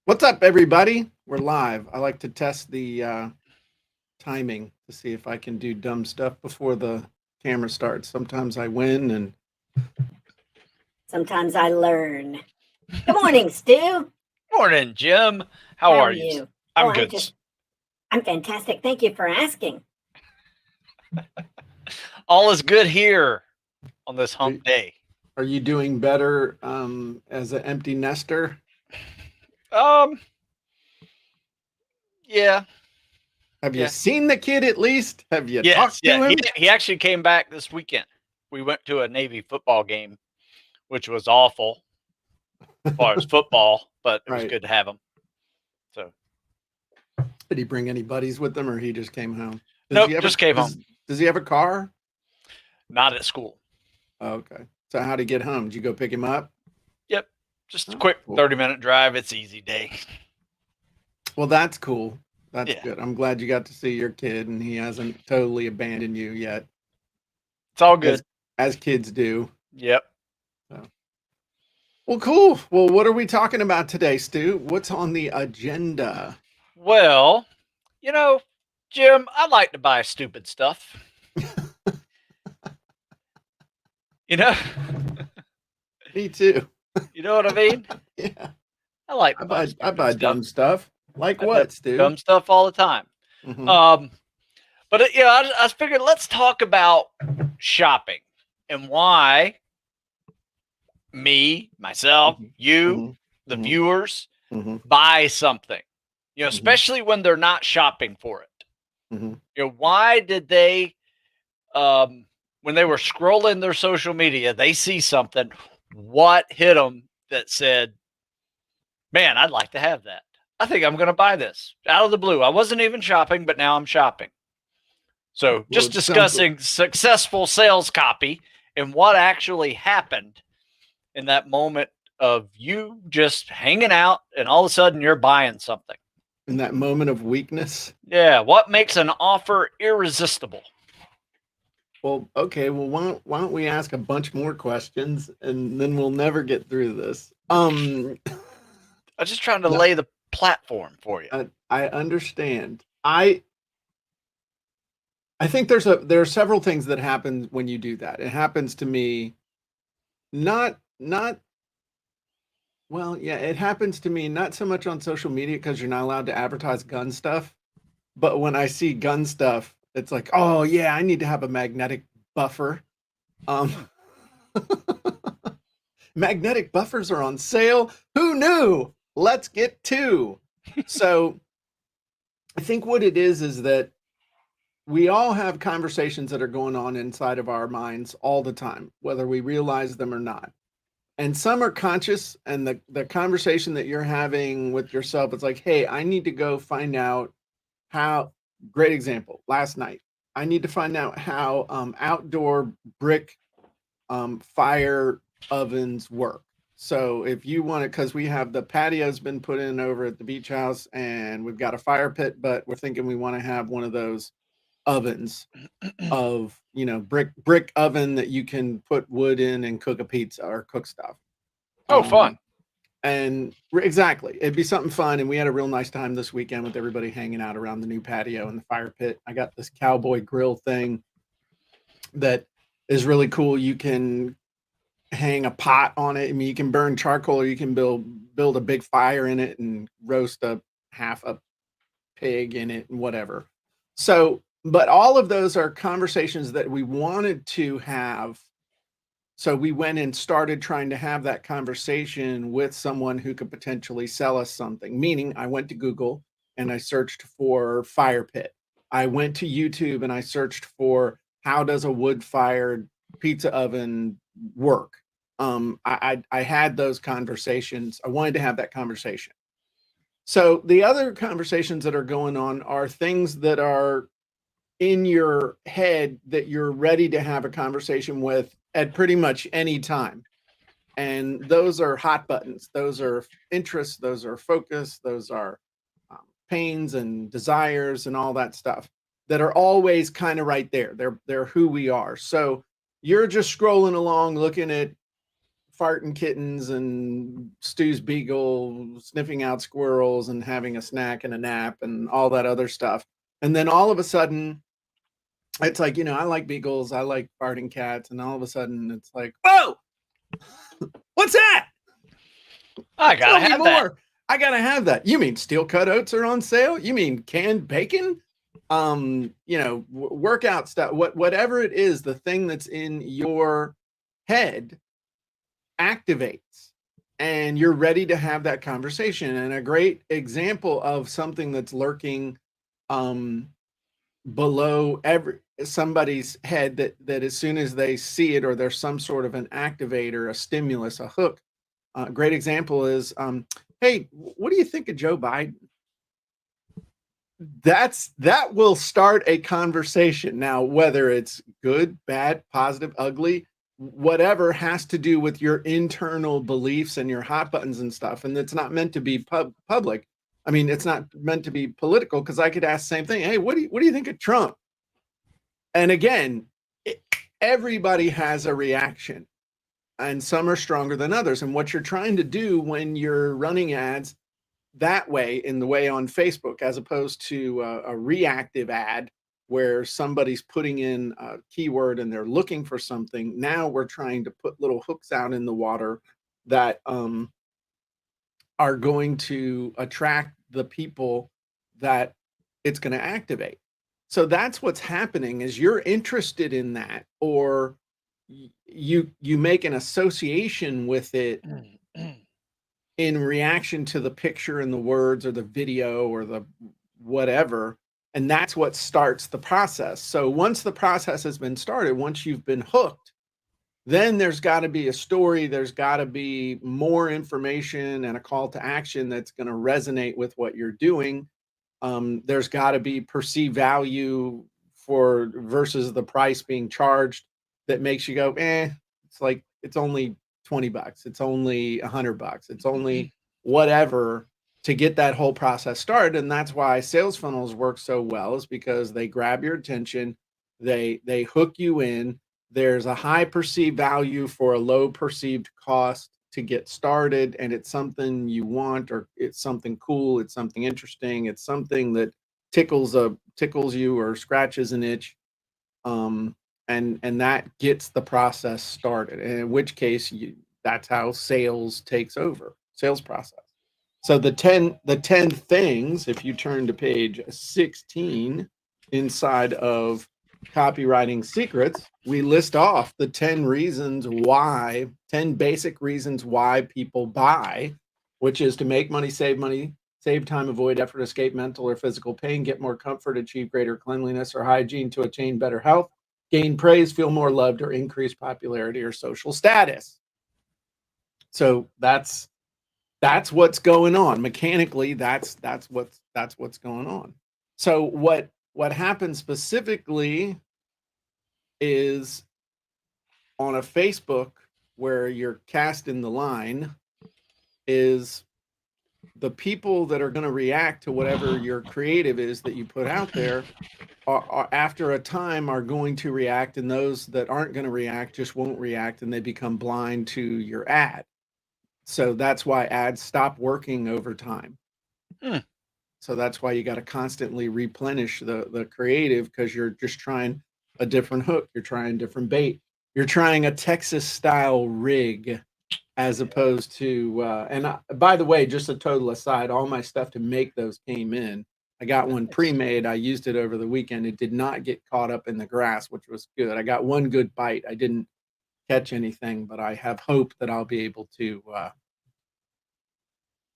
What's up, everybody? We're live. I like to test the timing to see if I can do dumb stuff before the camera starts. Sometimes I win, and Sometimes I learn. Good morning, Stu. Morning, Jim. How How are are you? you? I'm Oh, I'm good. just, I'm fantastic. Thank you for asking. All is good here on this are, hump day. are you doing better as an empty nester? Um, yeah, Have you yeah, seen the kid at least? Have you yes, talked yeah. to He him? he actually came back this weekend. We went to a Navy football game, which was awful as far as football, but it was Right. good to have him. So Did he bring any buddies with him, or he just came home? Does nope, he ever? just came home. Does he have a car? Not at school. Oh, okay. So how would he get home? Did you go pick him up? Yep, just a Oh, quick cool. 30-minute drive. It's easy day. Well, that's cool. That's Yeah, good. I'm glad you got to see your kid, and he hasn't totally abandoned you yet, it's all as good. as kids do. Yep. So. Well, cool. Well, what are we talking about today, Stu? What's on the agenda? Well, you know, Jim, I like to buy stupid stuff. You know, Me too. you know what I mean? Yeah, I like to I buy buy I stupid buy stuff. dumb stuff. Like I buy what, Stu? dumb stuff all the time. Hmm. Um, but I figured let's talk about shopping and why me, myself, Hmm. you, Hmm. the Hmm. viewers Hmm. buy something. Hmm. Especially when they're not shopping for it. Hmm. Why did they when they were scrolling their social media, they see something, what hit them that said, man, I'd like to have that. I think I'm going to buy this out of the blue. I wasn't even shopping, but now I'm shopping. So Well, just it sounds like discussing successful sales copy and what actually happened in that moment of you just hanging out and all of a sudden you're buying something. in that moment of weakness. Yeah. What makes an offer irresistible? Well, okay. Well, why don't we ask a bunch more questions, and then we'll never get through this. I'm just trying to No, lay the platform for you. I understand. I think there are several things that happen when you do that. It happens to me not well, yeah, it happens to me not so much on social media because you're not allowed to advertise gun stuff, but when I see gun stuff, it's like, oh yeah, I need to have a magnetic buffer. Um, magnetic buffers are on sale. Who knew? Let's get two. So I think what it is that we all have conversations that are going on inside of our minds all the time, whether we realize them or not. And some are conscious, and the conversation that you're having with yourself, it's like, hey, I need to go find out how. Great example. Last night, I need to find out how outdoor brick fire ovens work. So if you want it, because we have the patio's been put in over at the beach house, and we've got a fire pit, but we're thinking we want to have one of those ovens of brick oven that you can put wood in and cook a pizza or cook stuff. Oh, fun. um exactly, it'd be something fun, and we had a real nice time this weekend with everybody hanging out around the new patio and the fire pit. I got this cowboy grill thing that is really cool. You can hang a pot on it. I mean, you can burn charcoal, or you can build a big fire in it and roast a half a pig in it and whatever. So, but all of those are conversations that we wanted to have. So we went and started trying to have that conversation with someone who could potentially sell us something. Meaning, I went to Google and I searched for fire pit. I went to YouTube and I searched for how does a wood fired pizza oven work. I had those conversations. I wanted to have that conversation. So the other conversations that are going on are things that are in your head that you're ready to have a conversation with at pretty much any time. And those are hot buttons. Those are interests. Those are focus. Those are pains and desires and all that stuff that are always kind of right there. They're who we are. So you're just scrolling along, looking at farting kittens and Stu's beagle sniffing out squirrels and having a snack and a nap and all that other stuff. And then all of a sudden, it's like, I like beagles, I like farting cats, and all of a sudden it's like, whoa, what's that? I gotta have that. I gotta have that. You mean steel cut oats are on sale? You mean canned bacon? Workout stuff, whatever it is, the thing that's in your head activates, and you're ready to have that conversation. And a great example of something that's lurking below somebody's head, that as soon as they see it, or there's some sort of an activator, a stimulus, a hook. Great example is, hey, what do you think of Joe Biden? That will start a conversation. Now, whether it's good, bad, positive, ugly, whatever has to do with your internal beliefs and your hot buttons and stuff. And it's not meant to be public. I mean, it's not meant to be political, because I could ask the same thing. Hey, what do you think of Trump? And again, everybody has a reaction, and some are stronger than others. And what you're trying to do when you're running ads that way, in the way on Facebook, as opposed to a reactive ad where somebody's putting in a keyword and they're looking for something. Now we're trying to put little hooks out in the water that are going to attract the people that it's going to activate. So that's what's happening, is you're interested in that, or you make an association with it in reaction to the picture and the words or the video or the whatever. And that's what starts the process. So once the process has been started, once you've been hooked, then there's got to be a story. There's got to be more information and a call to action that's going to resonate with what you're doing. There's got to be perceived value versus the price being charged that makes you go, it's like, it's only $20. It's only $100. It's only whatever, to get that whole process started. And that's why sales funnels work so well, is because they grab your attention. They hook you in. There's a high perceived value for a low perceived cost to get started. And it's something you want, or it's something cool. It's something interesting. It's something that tickles you or scratches an itch. And that gets the process started, and in which case that's how sales takes over, sales process. So the 10 things, if you turn to page 16 inside of Copywriting Secrets, we list off the 10 basic reasons why people buy, which is to make money, save time, avoid effort, escape mental or physical pain, get more comfort, achieve greater cleanliness or hygiene, to attain better health, gain praise, feel more loved, or increase popularity or social status. So that's what's going on mechanically. That's what's going on. So what happens specifically is, on a Facebook where you're cast in the line, is the people that are going to react to whatever your creative is that you put out there are after a time are going to react, and those that aren't going to react just won't react, and they become blind to your ad. So that's why ads stop working over time. So that's why you got to constantly replenish the creative, because you're just trying a different hook. You're trying different bait. You're trying a Texas style rig, as opposed to, by the way, just a total aside, all my stuff to make those came in. I got one pre-made. I used it over the weekend. It did not get caught up in the grass, which was good. I got one good bite. I didn't catch anything, but I have hope that I'll be able to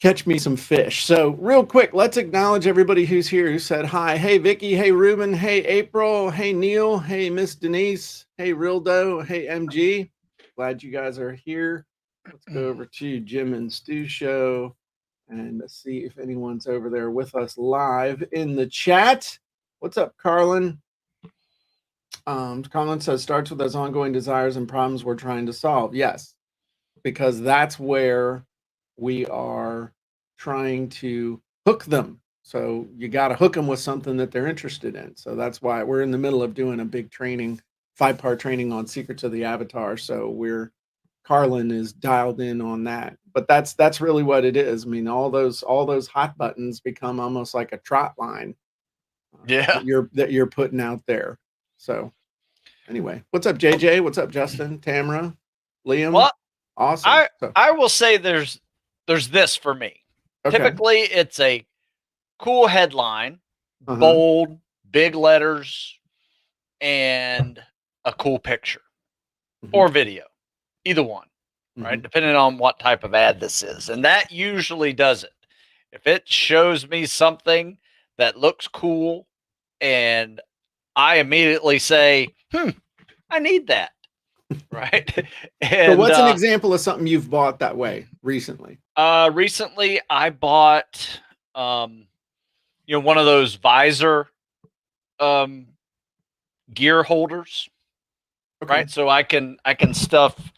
catch me some fish. So real quick, let's acknowledge everybody who's here, who said hi. Hey, Vicky. Hey, Ruben. Hey, April. Hey, Neil. Hey, Miss Denise. Hey, Rildo. Hey, MG. Glad you guys are here. Let's go over to Jim and Stu show and see if anyone's over there with us live in the chat. What's up, Carlin? Carlin says, starts with those ongoing desires and problems we're trying to solve. Yes, because that's where we are trying to hook them. So you got to hook them with something that they're interested in. So that's why we're in the middle of doing a big training, 5-part training on secrets of the avatar. So we're Carlin is dialed in on that. But that's really what it is. I mean, all those hot buttons become almost like a trot line Yeah. that you're putting out there. So anyway, what's up, JJ? What's up, Justin, Tamara, Liam? Well, Awesome. I will say there's this for me. Okay. Typically, it's a cool headline, Uh-huh. bold, big letters, and a cool picture or video, either one, right? Depending on what type of ad this is. And that usually does it. If it shows me something that looks cool and I immediately say, I need that. Right. And so what's an example of something you've bought that way recently? Recently I bought one of those visor gear holders. Okay. Right. So I can stuff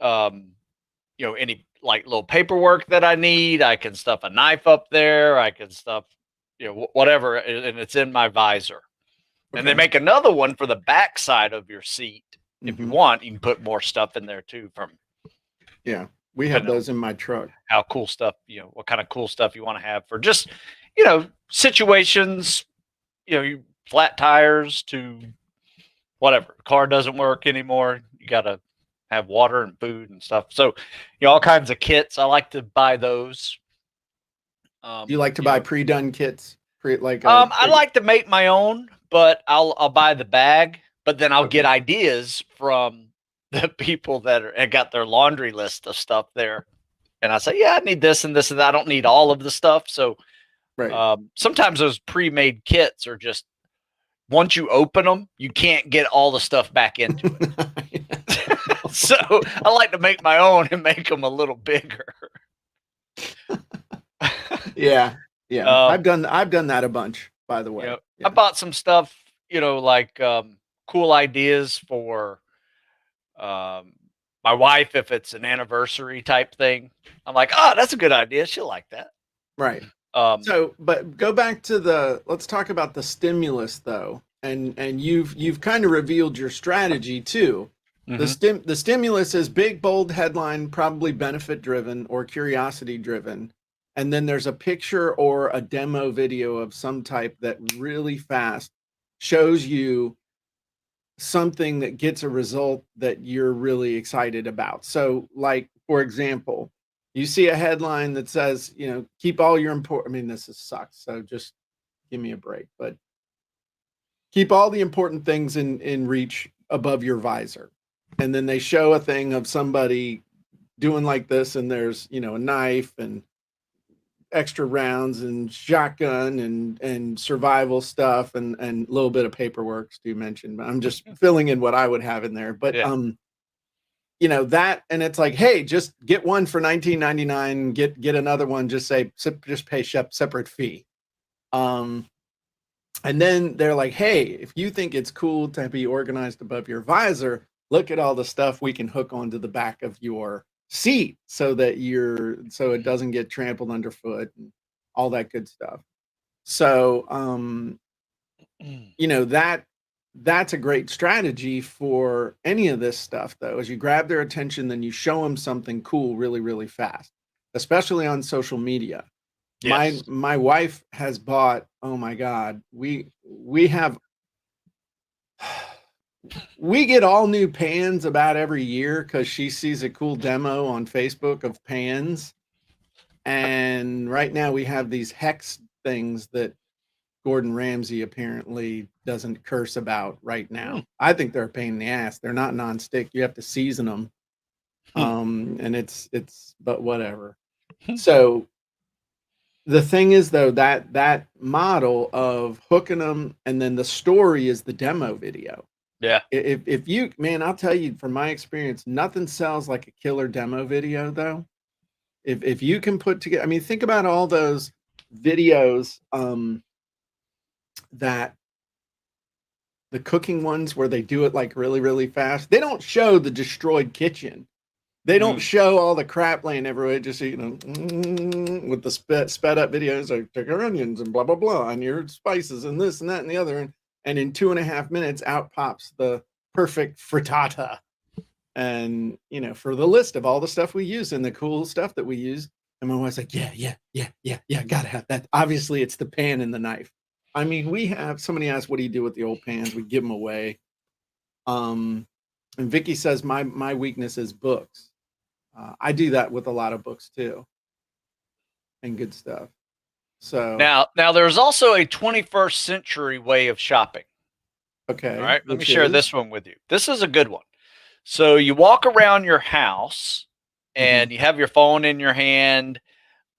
any like little paperwork that I need. I can stuff a knife up there. I can stuff whatever, and it's in my visor. Okay. And they make another one for the back side of your seat. If you want, you can put more stuff in there too. Yeah, we have those in my truck. How cool stuff, what kind of cool stuff you want to have for just, situations, flat tires to whatever. Car doesn't work anymore. You got to have water and food and stuff. So, all kinds of kits. I like to buy those. You like to buy pre-done kits? I like to make my own, but I'll buy the bag. But then I'll get ideas from the people that got their laundry list of stuff there. And I say, yeah, I need this and this and that. I don't need all of the stuff. So sometimes those pre-made kits are just, once you open them, you can't get all the stuff back into it. So I like to make my own and make them a little bigger. Yeah. I've done that a bunch, by the way. I bought some stuff, like cool ideas for my wife if it's an anniversary type thing. I'm like, oh, that's a good idea. She'll like that. Right. But go back to let's talk about the stimulus though. And you've kind of revealed your strategy too. The stimulus is big, bold headline, probably benefit driven or curiosity driven. And then there's a picture or a demo video of some type that really fast shows you something that gets a result that you're really excited about. So like, for example, you see a headline that says, keep all your important, I mean, this sucks. So just give me a break, but keep all the important things in reach above your visor. And then they show a thing of somebody doing like this. And there's, a knife and extra rounds and shotgun and survival stuff and a little bit of paperwork Stu mentioned, but I'm just filling in what I would have in there. But that, and it's like, hey, just get one for $19.99, get another one, just pay separate fee. And then they're like, hey, if you think it's cool to be organized above your visor, look at all the stuff we can hook onto the back of your seat so that it doesn't get trampled underfoot and all that good stuff. So that's a great strategy for any of this stuff though, is you grab their attention, then you show them something cool really, really fast, especially on social media. Yes. My wife has bought, oh my God, we get all new pans about every year because she sees a cool demo on Facebook of pans. And right now we have these hex things that Gordon Ramsay apparently doesn't curse about right now. I think they're a pain in the ass. They're not nonstick. You have to season them. And it's, but whatever. So the thing is though, that model of hooking them and then the story is the demo video. Yeah. If you, man, I'll tell you from my experience, nothing sells like a killer demo video though. If you can put together, I mean, think about all those videos, that the cooking ones where they do it like really, really fast. They don't show the destroyed kitchen. They don't show all the crap laying everywhere. Just, with the sped up videos, like take your onions and blah, blah, blah, and your spices and this and that and the other. And in 2.5 minutes out pops the perfect frittata. And, for the list of all the stuff we use and the cool stuff that we use. And my wife's like, yeah, gotta have that. Obviously, it's the pan and the knife. I mean, somebody asked, what do you do with the old pans? We give them away. And Vicky says, my weakness is books. I do that with a lot of books too. And good stuff. So now there's also a 21st century way of shopping. Okay. All right. Let me share this one with you. This is a good one. So you walk around your house and you have your phone in your hand.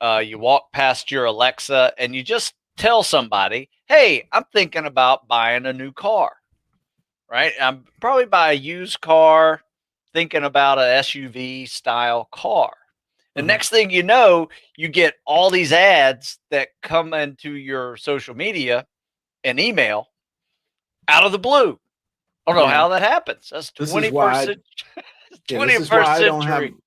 You walk past your Alexa and you just tell somebody, hey, I'm thinking about buying a new car. Right. I'm probably buy a used car, thinking about a SUV style car. The next thing you know, you get all these ads that come into your social media and email out of the blue. I don't know how that happens. That's 21st century. This is why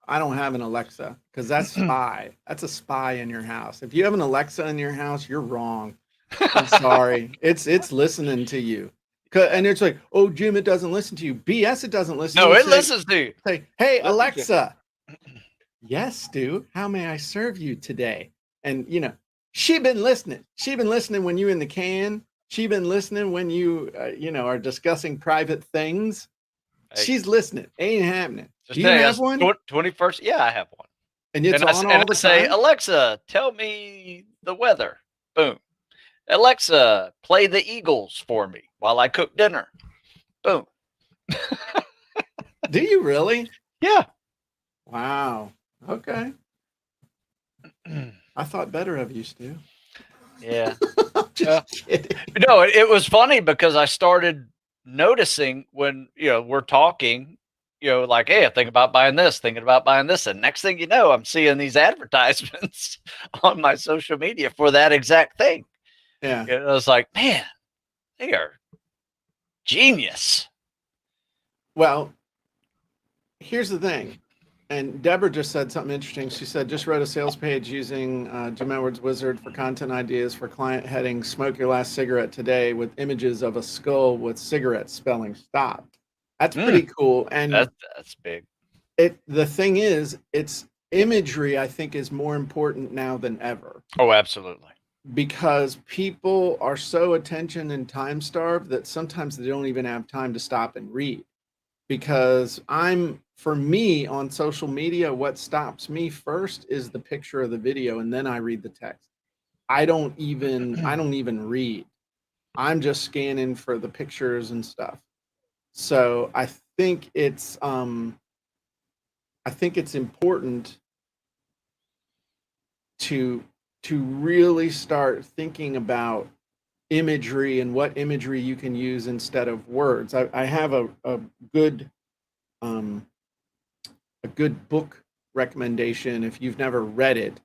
I don't have an Alexa, because that's spy. That's a spy in your house. If you have an Alexa in your house, you're wrong. I'm sorry. It's listening to you. And it's like, oh, Jim, it doesn't listen to you. BS, it doesn't listen to you. No, it listens to you. Say, hey, Alexa. Yes, Stu, how may I serve you today? And, she been listening. She been listening when you in the can. She been listening when you, are discussing private things. Hey, she's listening. Ain't happening. Do you have one? 21st? Yeah, I have one. And it's on all the time? I say, Alexa, tell me the weather. Boom. Alexa, play the Eagles for me while I cook dinner. Boom. Do you really? Yeah. Wow. Okay. I thought better of you, Stu. Yeah. Just kidding. No, it was funny because I started noticing when, we're talking, like, hey, I'm thinking about buying this. And next thing you know, I'm seeing these advertisements on my social media for that exact thing. Yeah. I was like, man, they are genius. Well, here's the thing. And Deborah just said something interesting. She said, just wrote a sales page using Jim Edwards Wizard for content ideas for client heading, smoke your last cigarette today, with images of a skull with cigarette spelling stop. That's pretty cool. And that's big. The thing is, it's imagery, I think, is more important now than ever. Oh, absolutely. Because people are so attention and time starved that sometimes they don't even have time to stop and read. Because for me on social media, what stops me first is the picture of the video, and then I read the text. I don't even read. I'm just scanning for the pictures and stuff. So I think it's important to really start thinking about imagery and what imagery you can use instead of words. I have a good book recommendation. If you've never read it,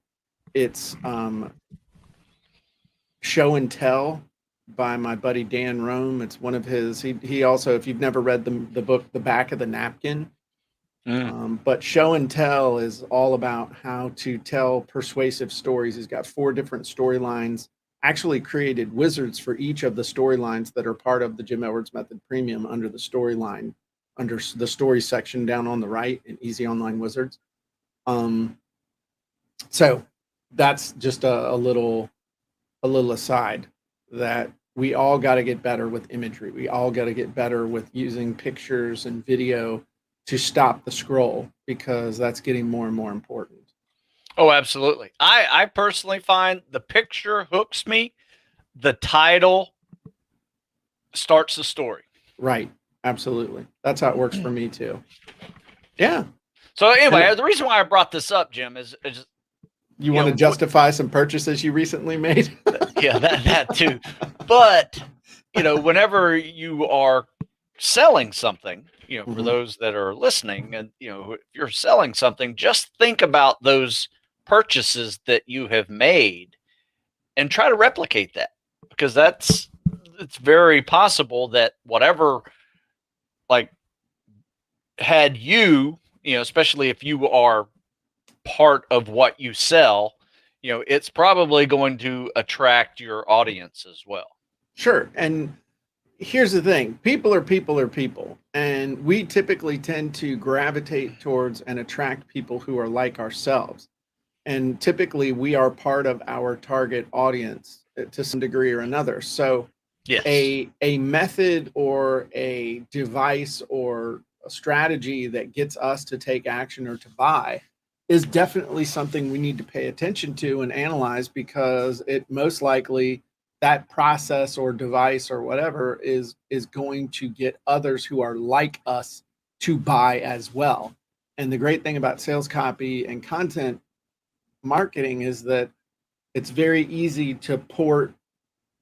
it's Show and Tell by my buddy Dan Rome. It's one of his. He also, if you've never read the book, The Back of the Napkin. But Show and Tell is all about how to tell persuasive stories. He's got 4 different storylines. Actually created wizards for each of the storylines that are part of the Jim Edwards Method Premium under the storyline, under the story section down on the right in Easy Online Wizards. So that's just a little aside, that we all got to get better with imagery. We all got to get better with using pictures and video to stop the scroll, because that's getting more and more important. Oh, absolutely. I personally find the picture hooks me. The title starts the story. Right. Absolutely. That's how it works for me too. Yeah. So anyway, the reason why I brought this up, Jim, is you want to justify some purchases you recently made? Yeah, that too. But, whenever you are selling something, for those that are listening, and, if you're selling something, just think about those purchases that you have made and try to replicate that, because it's very possible that whatever, like, had you, especially if you are part of what you sell, it's probably going to attract your audience as well. Sure. And here's the thing. People are people. And we typically tend to gravitate towards and attract people who are like ourselves. And typically we are part of our target audience to some degree or another. So Yes. a method or a device or a strategy that gets us to take action or to buy is definitely something we need to pay attention to and analyze, because it most likely that process or device or whatever is going to get others who are like us to buy as well. And the great thing about sales copy and content marketing is that it's very easy to port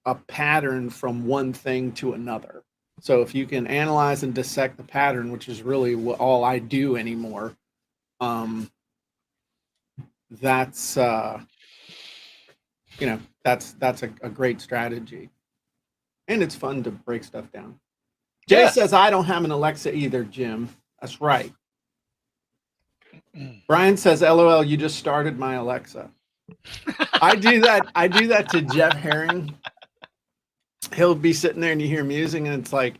a pattern from one thing to another. So if you can analyze and dissect the pattern, which is really all I do anymore, that's that's a great strategy, and it's fun to break stuff down. Jay Yeah. says I don't have an Alexa either, Jim. That's right. Brian says, "LOL, you just started my Alexa." I do that to Jeff Herring. He'll be sitting there and you hear music and it's like,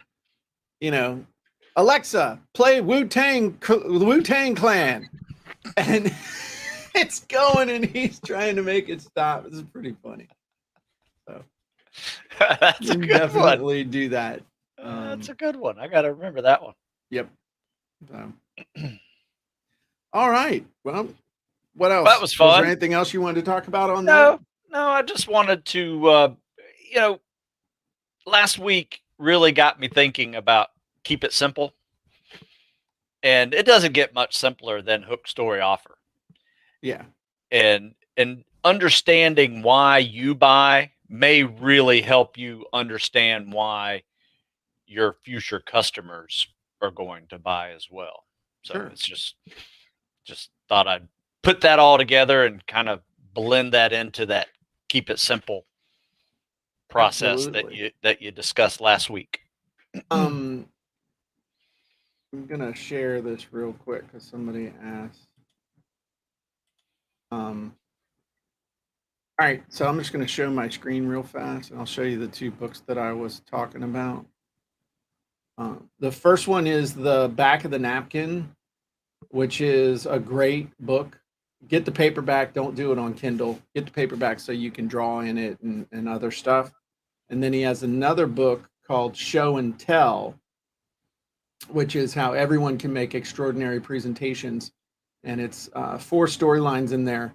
Alexa, play Wu-Tang Clan. And it's going and he's trying to make it stop. It's pretty funny. So That's you a can good definitely do that. one. That's a good one. I got to remember that one. Yep. So. All right. Well, what else? That was fun. Was there anything else you wanted to talk about on that? No, I just wanted to, last week really got me thinking about keep it simple. And it doesn't get much simpler than hook, story, offer. Yeah. And understanding why you buy may really help you understand why your future customers are going to buy as well. So Sure. it's just thought I'd put that all together and kind of blend that into that keep it simple process Absolutely. that you discussed last week. I'm gonna share this real quick because somebody asked. All right, so I'm just gonna show my screen real fast, and I'll show you the two books that I was talking about. The first one is The Back of the Napkin, which is a great book. Get the paperback. Don't do it on Kindle. Get the paperback so you can draw in it and other stuff. And then he has another book called Show and Tell, which is how everyone can make extraordinary presentations. And it's 4 storylines in there.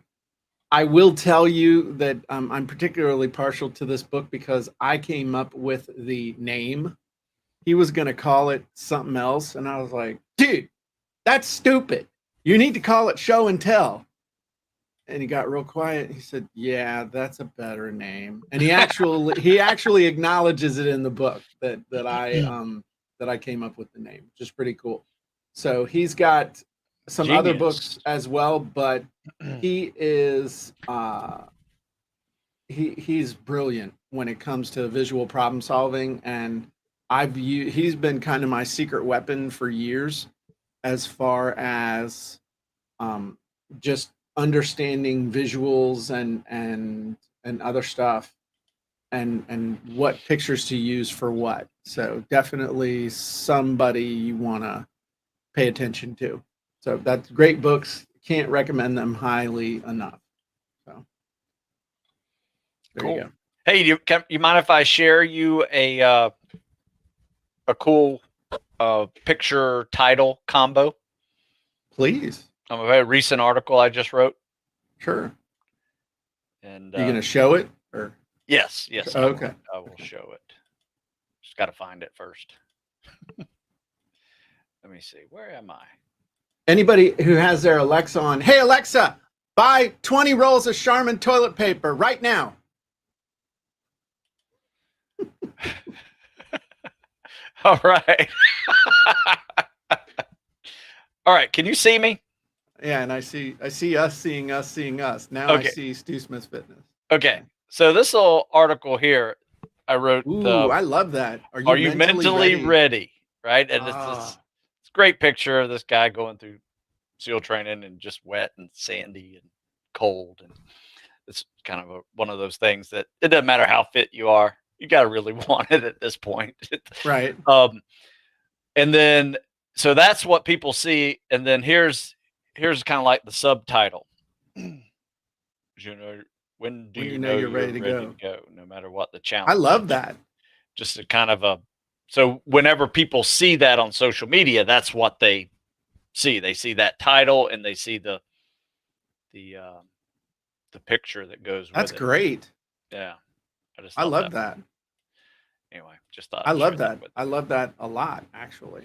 I will tell you that I'm particularly partial to this book because I came up with the name. He was going to call it something else. And I was like, dude, that's stupid. You need to call it Show and Tell. And he got real quiet. He said, yeah, that's a better name. And he actually acknowledges it in the book that I came up with the name, which is pretty cool. So he's got some Genius. other books as well, but he is he's brilliant when it comes to visual problem solving, and he's been kind of my secret weapon for years as far as just understanding visuals and other stuff and what pictures to use for what. So definitely somebody you want to pay attention to. So that's great books. Can't recommend them highly enough. So there Cool. you go. Hey, you mind if I share you a cool picture title combo? Please. A very recent article I just wrote. Sure. And you going to show it or? Yes. Oh, okay. I will show it. Just got to find it first. Let me see. Where am I? Anybody who has their Alexa on, hey Alexa, buy 20 rolls of Charmin toilet paper right now. All right. All right. Can you see me? Yeah, and I see us seeing us. Now Okay. I see Stu Smith's Fitness. Okay. So this little article here, I wrote. Ooh, I love that. Are you mentally ready? Right. And it's this great picture of this guy going through SEAL training and just wet and sandy and cold. And it's kind of one of those things that it doesn't matter how fit you are. You got to really want it at this point. Right. And then, so that's what people see. And then here's kind of like the subtitle. You know, when you know you're you're ready to ready go? to go, no matter what the challenge. I love is. that. Just a kind of so whenever people see that on social media, that's what they see. They see that title and they see the picture that goes with it. That's great. Yeah. I love that. Anyway, just thought I love that. I love that a lot, actually.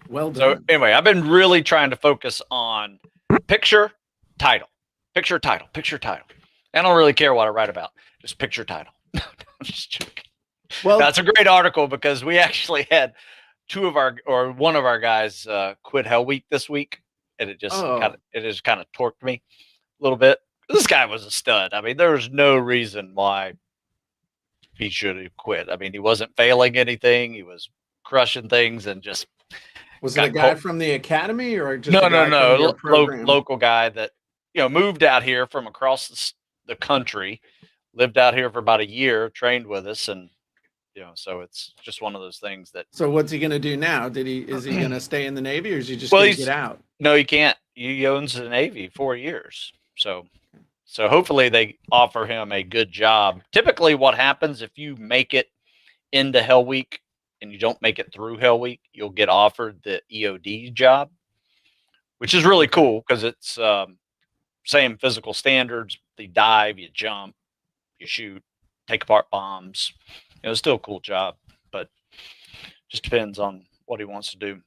Well done. So anyway, I've been really trying to focus on picture, title. I don't really care what I write about. Just picture, title. I'm just joking. Well, that's a great article because we actually had one of our guys quit Hell Week this week, and it just kind of torqued me a little bit. This guy was a stud. I mean, there was no reason why he should have quit. I mean, he wasn't failing anything. He was crushing things and just. Was it a guy from the academy or just no, local guy that moved out here from across the country, lived out here for about a year, trained with us, and so it's just one of those things that. So what's he going to do now? Is he going to stay in the Navy, or is he just going to get out? No, he can't. He owns the Navy 4 years, so hopefully they offer him a good job. Typically, what happens if you make it into Hell Week and you don't make it through Hell Week, you'll get offered the EOD job, which is really cool because it's same physical standards. You dive, you jump, you shoot, take apart bombs. It's still a cool job, but just depends on what he wants to do.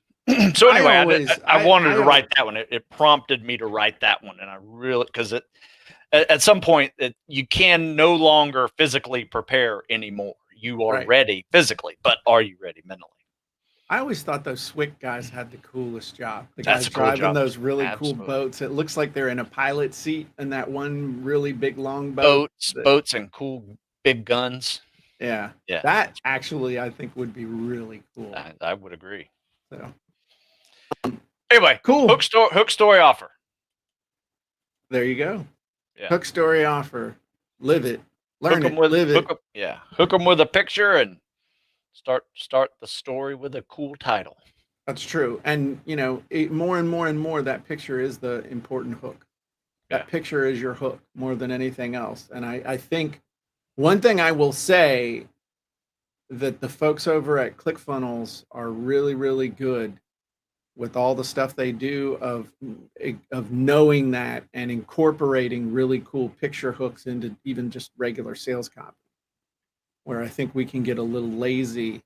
So anyway, I wanted to write that one. It prompted me to write that one, and I really, because at some point you can no longer physically prepare anymore. You are ready physically, but are you ready mentally? I always thought those SWIC guys had the coolest job. The guys driving those really cool boats. It looks like they're in a pilot seat in that one really big long boat. Boats and cool big guns. Yeah. That actually I think would be really cool. I would agree. So anyway, cool. Hook story offer. There you go. Yeah. Hook story offer. Live it. Learn it. Live it. Hook them with a picture and start the story with a cool title. That's true. And more and more that picture is the important hook. That picture is your hook more than anything else. And I think one thing I will say that the folks over at ClickFunnels are really, really good with all the stuff they do of knowing that and incorporating really cool picture hooks into even just regular sales copy, where I think we can get a little lazy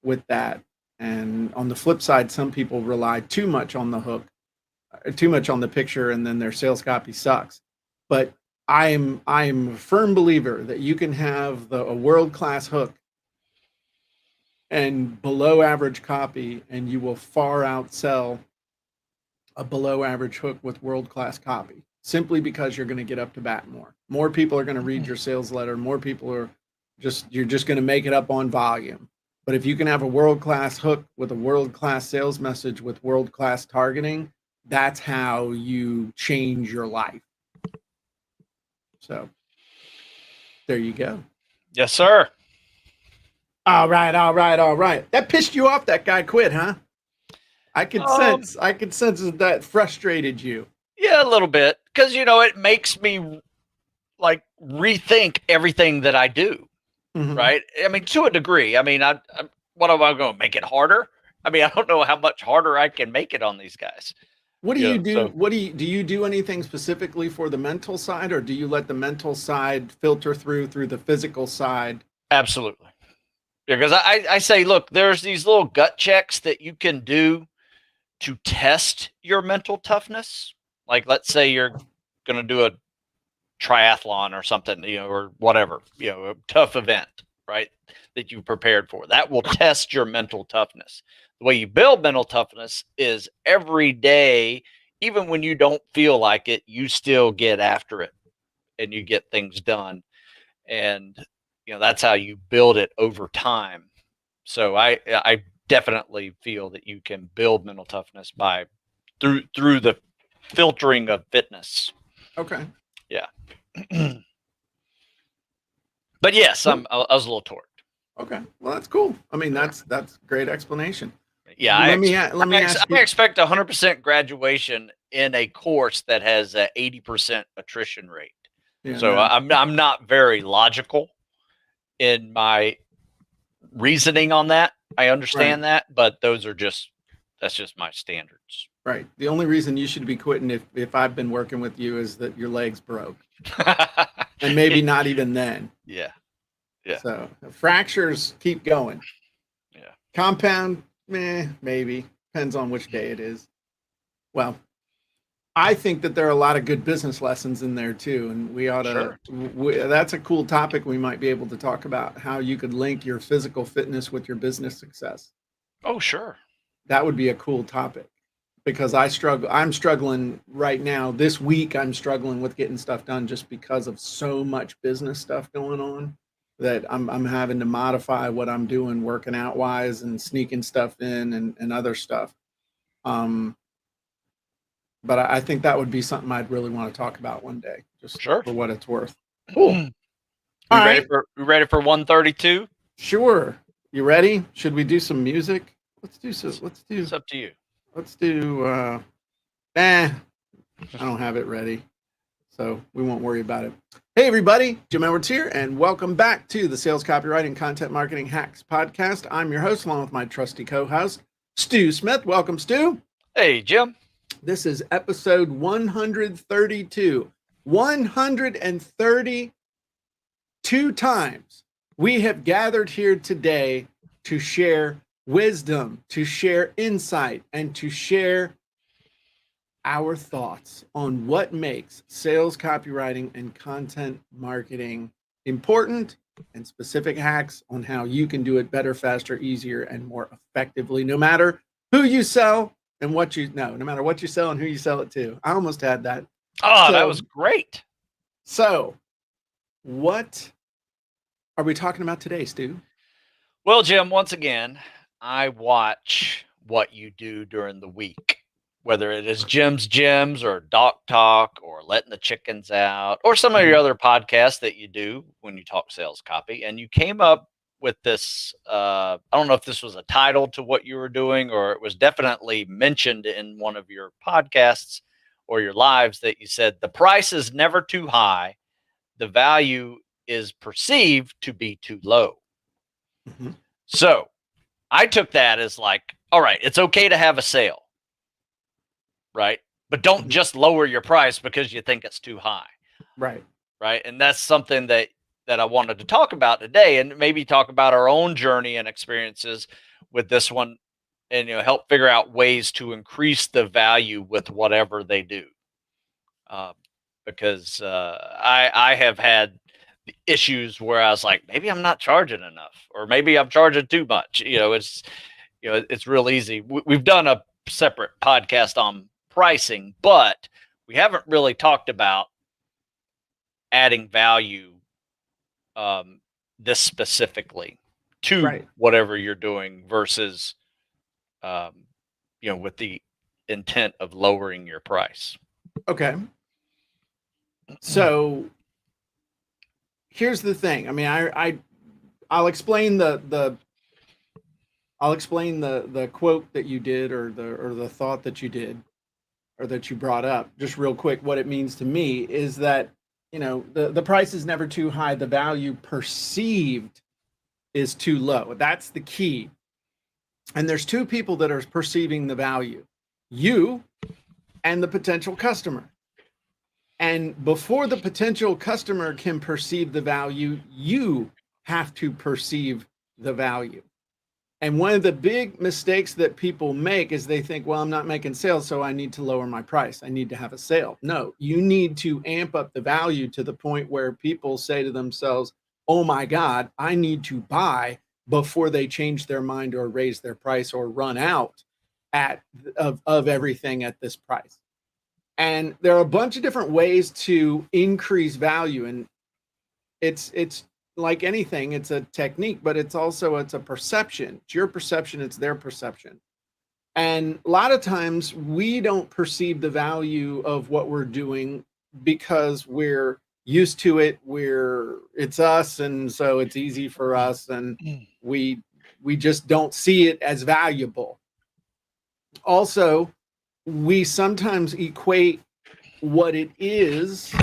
with that. And on the flip side, some people rely too much on the hook, too much on the picture, and then their sales copy sucks. But I'm a firm believer that you can have a world-class hook and below average copy, and you will far outsell a below average hook with world-class copy, simply because you're going to get up to bat more. More people are going to read your sales letter. More people are you're just going to make it up on volume. But if you can have a world-class hook with a world-class sales message with world-class targeting, that's how you change your life. So there you go. Yes, sir. All right. That pissed you off. That guy quit, huh? I could sense that frustrated you. Yeah, a little bit, because it makes me like rethink everything that I do. Mm-hmm. Right? I mean, to a degree. I mean, what am I going to make it harder? I mean, I don't know how much harder I can make it on these guys. What do you do? Do you do anything specifically for the mental side, or do you let the mental side filter through the physical side? Absolutely. Because I say, look, there's these little gut checks that you can do to test your mental toughness. Like, let's say you're going to do a triathlon or something, or whatever, a tough event, right, that you prepared for. That will test your mental toughness. The way you build mental toughness is every day, even when you don't feel like it, you still get after it and you get things done. And that's how you build it over time. So I definitely feel that you can build mental toughness through the filtering of fitness. Okay. Yeah. But yes, Cool. I was a little torqued. Okay, well that's cool. I mean, that's great explanation. Yeah, Let me ask I you. expect 100% graduation in a course that has a 80% attrition rate. Yeah, So no. I'm not very logical in my reasoning on that. I understand that, but that's just my standards. Right. The only reason you should be quitting if I've been working with you is that your legs broke, and maybe not even then. Yeah. Yeah. So fractures keep going. Yeah. Compound, maybe depends on which day it is. Well, I think that there are a lot of good business lessons in there too, and we ought to. Sure. That's a cool topic. We might be able to talk about how you could link your physical fitness with your business success. Oh, sure. That would be a cool topic because I'm struggling right now. This week, I'm struggling with getting stuff done just because of so much business stuff going on that I'm having to modify what I'm doing working out wise and sneaking stuff in and other stuff. But I think that would be something I'd really want to talk about one day, just Sure. for what it's worth. Cool. We All ready right. we ready for 132? Sure. You ready? Should we do some music? Let's do It's up to you. I don't have it ready, so we won't worry about it. Hey everybody, Jim Edwards here, and welcome back to the Sales Copywriting Content Marketing Hacks podcast. I'm your host, along with my trusty co-host, Stu Smith. Welcome, Stu. Hey, Jim. This is episode 132. 132 times we have gathered here today to share wisdom, to share insight, and to share our thoughts on what makes sales copywriting and content marketing important, and specific hacks on how you can do it better, faster, easier, and more effectively, no matter who you sell and no matter what you sell and who you sell it to. I almost had that. Oh, that was great. So what are we talking about today, Stu? Well, Jim, once again, I watch what you do during the week, whether it is Jim's Gyms or Doc Talk or Letting the Chickens Out or some of your other podcasts that you do when you talk sales copy. And you came up with this, I don't know if this was a title to what you were doing, or it was definitely mentioned in one of your podcasts or your lives that you said, the price is never too high. The value is perceived to be too low. Mm-hmm. So I took that as like, all right, it's okay to have a sale, right? But don't just lower your price because you think it's too high. Right. Right. And that's something that I wanted to talk about today, and maybe talk about our own journey and experiences with this one, and help figure out ways to increase the value with whatever they do. Because I have had issues where I was like, maybe I'm not charging enough, or maybe I'm charging too much. It's real easy. We've done a separate podcast on pricing, but we haven't really talked about adding value this specifically to whatever you're doing versus with the intent of lowering your price. Okay. So here's the thing. I mean, I'll explain the quote that you did, or the thought that you did, or that you brought up just real quick. What it means to me is that, the price is never too high. The value perceived is too low. That's the key. And there's two people that are perceiving the value, you and the potential customer. And before the potential customer can perceive the value, you have to perceive the value. And one of the big mistakes that people make is they think, well, I'm not making sales, so I need to lower my price. I need to have a sale. No, you need to amp up the value to the point where people say to themselves, oh my God, I need to buy, before they change their mind or raise their price or run out of everything at this price. And there are a bunch of different ways to increase value. And it's like anything, it's a technique, but it's a perception. It's your perception, it's their perception. And a lot of times we don't perceive the value of what we're doing because we're used to it. It's us, and so it's easy for us, and we just don't see it as valuable. Also, we sometimes equate what it is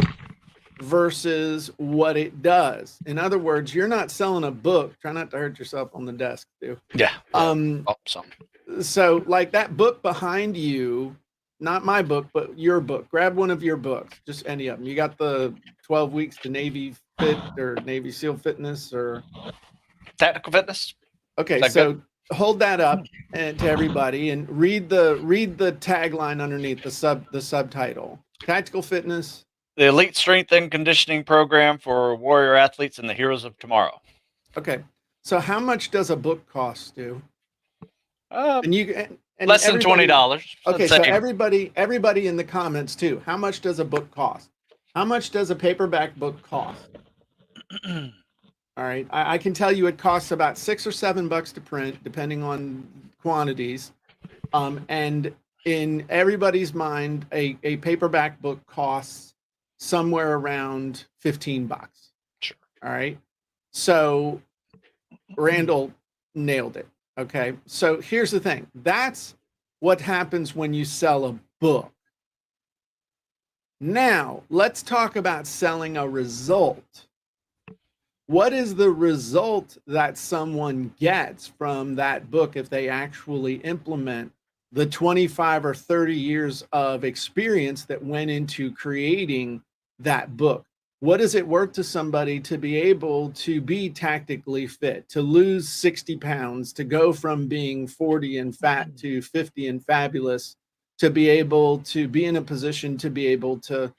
versus what it does. In other words, you're not selling a book. Try not to hurt yourself on the desk, too. Yeah. Something. So, like that book behind you, not my book, but your book. Grab one of your books, just any of them. You got the 12 Weeks to Navy Fit or Navy SEAL Fitness or Tactical Fitness. Okay, so good? Hold that up and to everybody and read the tagline underneath the subtitle. Tactical Fitness. The elite strength and conditioning program for warrior athletes and the heroes of tomorrow. Okay. So how much does a book cost, Stu? And less than $20. Okay, so everybody in the comments too. How much does a book cost? How much does a paperback book cost? All right, I can tell you it costs about $6 or $7 to print, depending on quantities. And in everybody's mind, a paperback book costs somewhere around $15. Sure. All right. So Randall nailed it. Okay. So here's the thing. That's what happens when you sell a book. Now, let's talk about selling a result. What is the result that someone gets from that book if they actually implement the 25 or 30 years of experience that went into creating that book? What is it worth to somebody to be able to be tactically fit, to lose 60 pounds, to go from being 40 and fat to 50 and fabulous, to be able to be in a position to be able to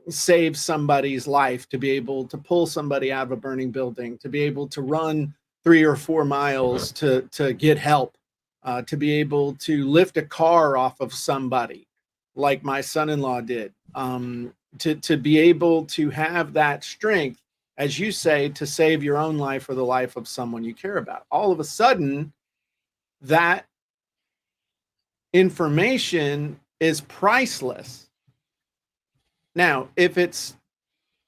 save somebody's life, to be able to pull somebody out of a burning building, to be able to run 3 or 4 miles to get help, to be able to lift a car off of somebody like my son-in-law did, to be able to have that strength, as you say, to save your own life or the life of someone you care about. All of a sudden, that information is priceless. Now, if it's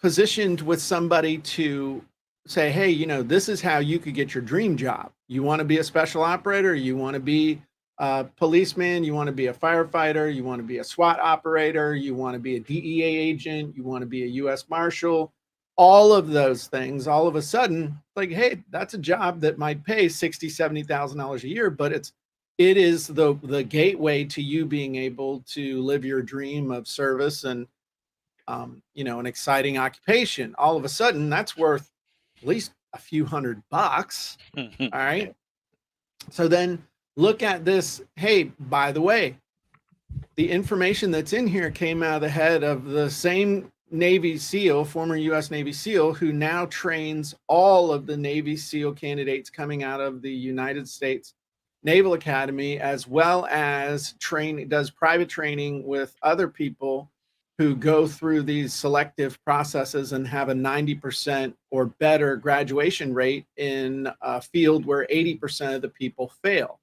positioned with somebody to say, hey, this is how you could get your dream job. You want to be a special operator, you want to be a policeman, you want to be a firefighter, you want to be a SWAT operator, you want to be a DEA agent, you want to be a U.S. Marshal, all of those things, all of a sudden, like, hey, that's a job that might pay $60,000, $70,000 a year, but it is the gateway to you being able to live your dream of service and an exciting occupation. All of a sudden, that's worth at least a few $100. All right. So then look at this. Hey, by the way, the information that's in here came out of the head of the same Navy SEAL, former U.S. Navy SEAL, who now trains all of the Navy SEAL candidates coming out of the United States Naval Academy, as well as does private training with other people who go through these selective processes and have a 90% or better graduation rate in a field where 80% of the people fail.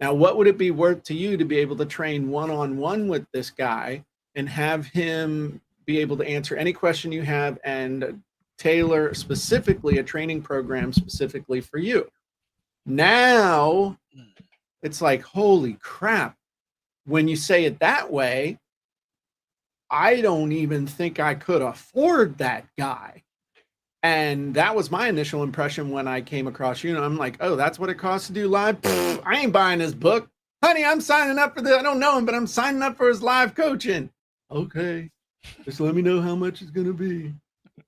Now, what would it be worth to you to be able to train one-on-one with this guy and have him be able to answer any question you have and tailor specifically a training program specifically for you? Now, it's like, holy crap. When you say it that way, I don't even think I could afford that guy. And that was my initial impression when I came across you. I'm like, oh, that's what it costs to do live? Pfft, I ain't buying his book. Honey, I'm signing up for this. I don't know him, but I'm signing up for his live coaching. Okay. Just let me know how much it's going to be.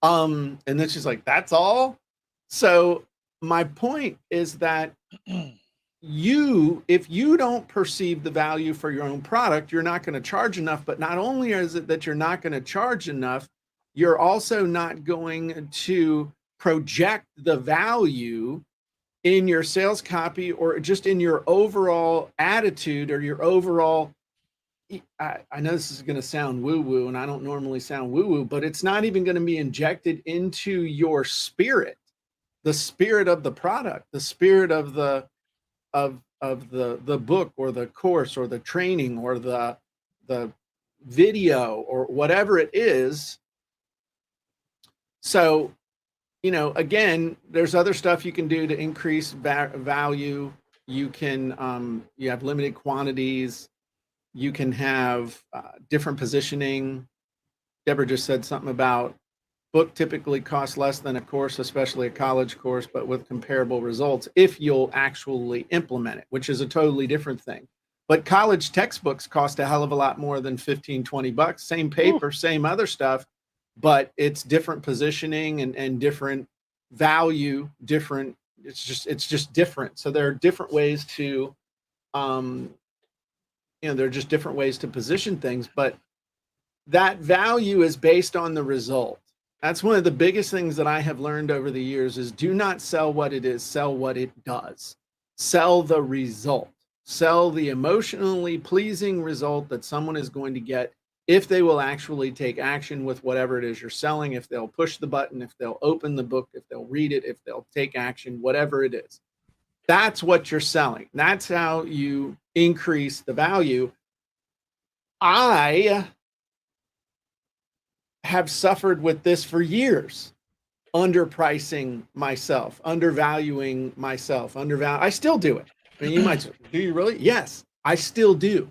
And then she's like, that's all? So my point is that if you don't perceive the value for your own product, you're not going to charge enough. But not only is it that you're not going to charge enough, you're also not going to project the value in your sales copy or just in your overall attitude or your overall. I know this is going to sound woo-woo, and I don't normally sound woo-woo, but it's not even going to be injected into your spirit, the spirit of the product, the spirit of the book or the course or the training or the video or whatever it is. So, again, there's other stuff you can do to increase value. You can, you have limited quantities. You can have different positioning. Deborah just said something about book typically costs less than a course, especially a college course, but with comparable results if you'll actually implement it, which is a totally different thing. But college textbooks cost a hell of a lot more than 15, 20 bucks. Same paper, same other stuff, but it's different positioning and different value, different. It's just different. So there are different ways to, there are just different ways to position things, but that value is based on the result. That's one of the biggest things that I have learned over the years is do not sell what it is, sell what it does. Sell the result. Sell the emotionally pleasing result that someone is going to get if they will actually take action with whatever it is you're selling, if they'll push the button, if they'll open the book, if they'll read it, if they'll take action, whatever it is. That's what you're selling. That's how you increase the value. I have suffered with this for years, underpricing myself, undervaluing myself, I still do it. I mean, you might say, do you really? Yes, I still do.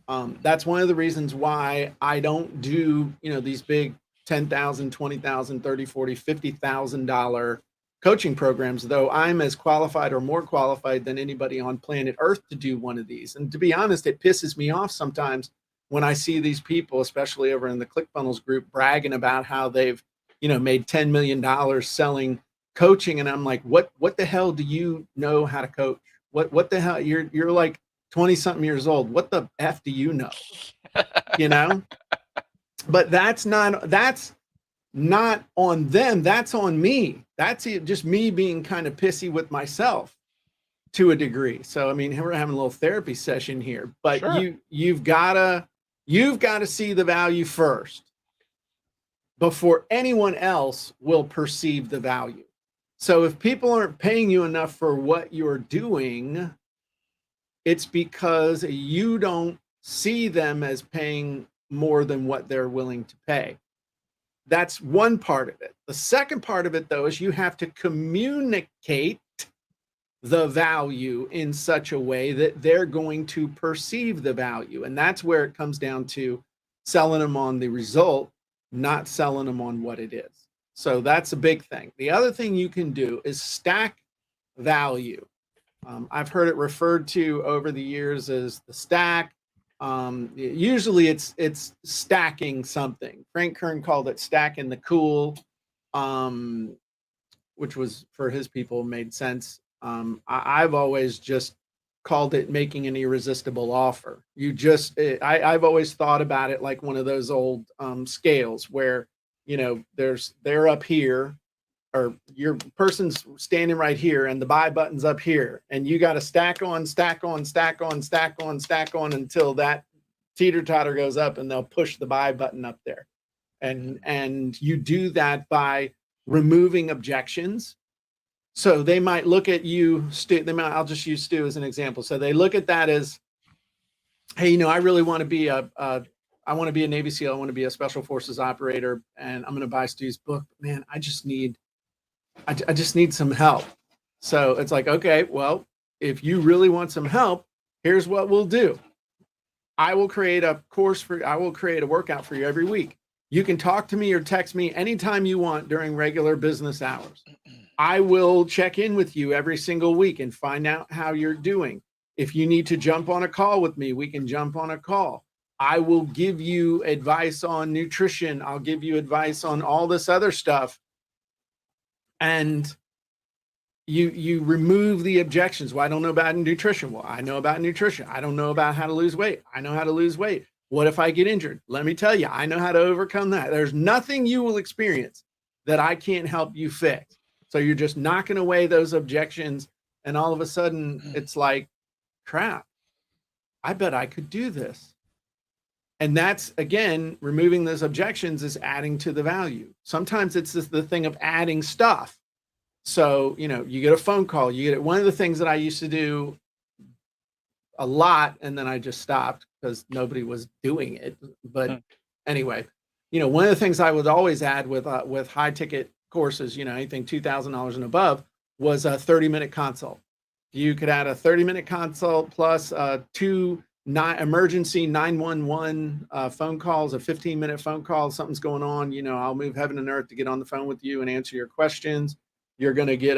That's one of the reasons why I don't do, these big $10,000, $20,000, $30,000, $40,000, $50,000 coaching programs, though I'm as qualified or more qualified than anybody on planet Earth to do one of these. And to be honest, it pisses me off sometimes when I see these people, especially over in the ClickFunnels group, bragging about how they've, made $10 million selling coaching. And I'm like, what the hell do you know how to coach? What the hell? You're like 20 something years old. What the F do you know? But that's not on them. That's on me. That's just me being kind of pissy with myself to a degree. So, I mean, we're having a little therapy session here, but sure. You've got to see the value first before anyone else will perceive the value. So if people aren't paying you enough for what you're doing, it's because you don't see them as paying more than what they're willing to pay. That's one part of it. The second part of it, though, is you have to communicate the value in such a way that they're going to perceive the value. And that's where it comes down to selling them on the result, not selling them on what it is. So that's a big thing. The other thing you can do is stack value. I've heard it referred to over the years as the stack. Usually it's stacking something. Frank Kern called it stacking the cool, which was, for his people, made sense. I've always just called it making an irresistible offer. I've always thought about it like one of those old scales where, they're up here, or your person's standing right here and the buy button's up here, and you got to stack on until that teeter-totter goes up, and they'll push the buy button up there. And you do that by removing objections. So they might look at you, Stu, I'll just use Stu as an example. So they look at that as, hey, I really want to be I want to be a Navy SEAL. I want to be a Special Forces operator, and I'm going to buy Stu's book. Man, I just need some help. So it's like, okay, well, if you really want some help, here's what we'll do. I will create a workout for you every week. You can talk to me or text me anytime you want during regular business hours. I will check in with you every single week and find out how you're doing. If you need to jump on a call with me, we can jump on a call. I will give you advice on nutrition. I'll give you advice on all this other stuff. And you remove the objections. Well, I don't know about nutrition. Well, I know about nutrition. I don't know about how to lose weight. I know how to lose weight. What if I get injured? Let me tell you, I know how to overcome that. There's nothing you will experience that I can't help you fix. So you're just knocking away those objections. And all of a sudden it's like, crap, I bet I could do this. And that's, again, removing those objections is adding to the value. Sometimes it's the thing of adding stuff. So, you get a phone call, you get it. One of the things that I used to do a lot, and then I just stopped because nobody was doing it. But anyway, one of the things I would always add with high ticket courses, anything $2,000 and above, was a 30-minute consult. You could add a 30-minute consult plus two emergency 911 phone calls, a 15-minute phone call. Something's going on. I'll move heaven and earth to get on the phone with you and answer your questions. You're going to get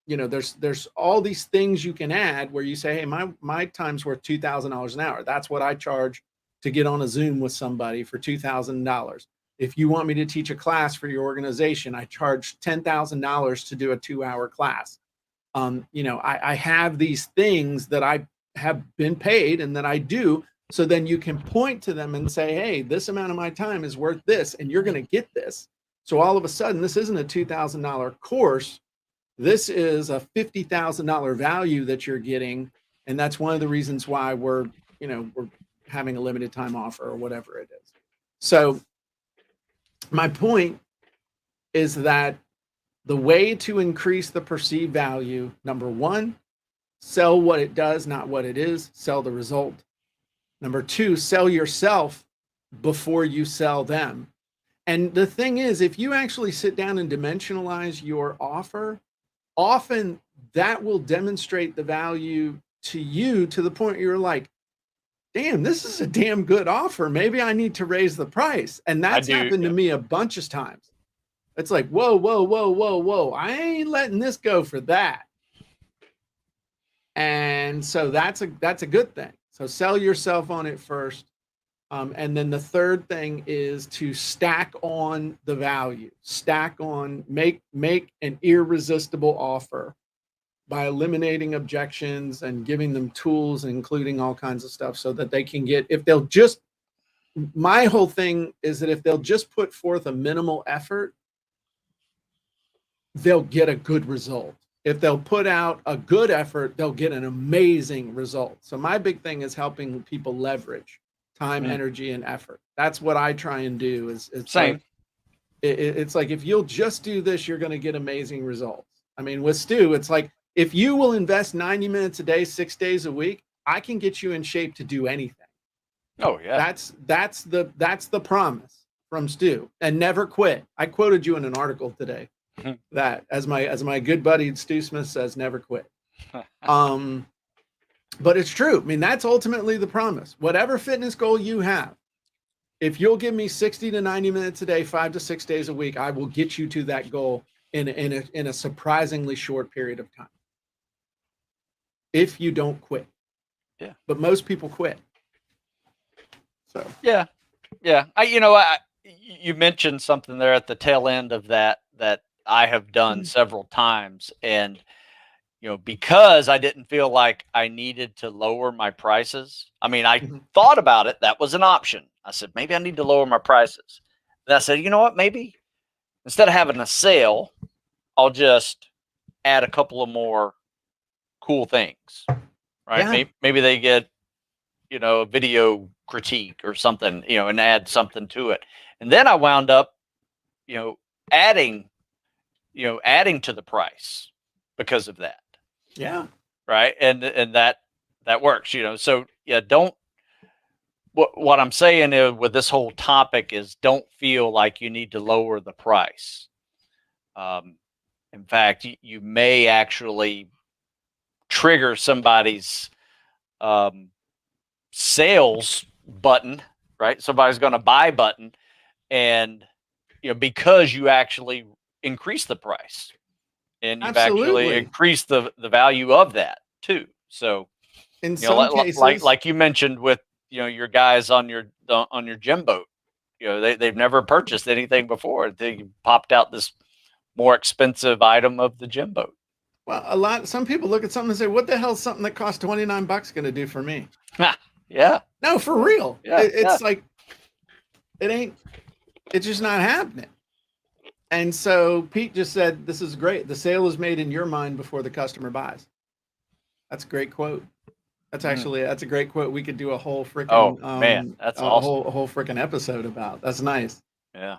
there's all these things you can add where you say, hey, my time's worth $2,000 an hour. That's what I charge to get on a Zoom with somebody for $2,000. If you want me to teach a class for your organization, I charge $10,000 to do a 2-hour class. I have these things that I have been paid and that I do. So then you can point to them and say, hey, this amount of my time is worth this, and you're going to get this. So all of a sudden, this isn't a $2,000 course. This is a $50,000 value that you're getting. And that's one of the reasons why we're having a limited time offer or whatever it is. So my point is that the way to increase the perceived value, number one, sell what it does, not what it is. Sell the result. Number two, sell yourself before you sell them. And the thing is, if you actually sit down and dimensionalize your offer, often that will demonstrate the value to you to the point you're like, damn, this is a damn good offer. Maybe I need to raise the price. And that's happened to me a bunch of times. It's like, whoa, whoa, whoa, whoa, whoa. I ain't letting this go for that. And so that's a good thing. So sell yourself on it first. And then the third thing is to stack on the value, make an irresistible offer by eliminating objections and giving them tools and including all kinds of stuff so that they can get, my whole thing is that if they'll just put forth a minimal effort, they'll get a good result. If they'll put out a good effort, they'll get an amazing result. So my big thing is helping people leverage time, energy, and effort. That's what I try and do. It's same. It's like, if you'll just do this, you're going to get amazing results. I mean, with Stu, it's like, if you will invest 90 minutes a day, 6 days a week, I can get you in shape to do anything. Oh yeah. That's the promise from Stu. And never quit. I quoted you in an article today that as my good buddy Stu Smith says, never quit. But it's true. I mean, that's ultimately the promise. Whatever fitness goal you have, if you'll give me 60 to 90 minutes a day, 5 to 6 days a week, I will get you to that goal in a surprisingly short period of time. If you don't quit. Yeah. But most people quit. So yeah. You mentioned something there at the tail end of that I have done several times, and because I didn't feel like I needed to lower my prices. I mean, I thought about it. That was an option. I said, maybe I need to lower my prices. And I said, you know what? Maybe instead of having a sale, I'll just add a couple of more cool things, right? Yeah. Maybe they get, a video critique or something, and add something to it. And then I wound up, adding to the price because of that. Yeah. Right. And that works, so yeah, what I'm saying is, with this whole topic, is don't feel like you need to lower the price. In fact, you may actually trigger somebody's sales button, right? Somebody's going to buy button, and because you actually increase the price, and you've actually increased the value of that too. So in some cases, like you mentioned with your guys on your gym boat, they've never purchased anything before. They popped out this more expensive item of the gym boat. Well, some people look at something and say, what the hell is something that costs $29 going to do for me? Yeah. No, for real. Yeah, it's like, it's just not happening. And so Pete just said, this is great. The sale is made in your mind before the customer buys. That's a great quote. That's a great quote. We could do a whole freaking, man, that's awesome. a whole freaking episode about. That's nice. Yeah.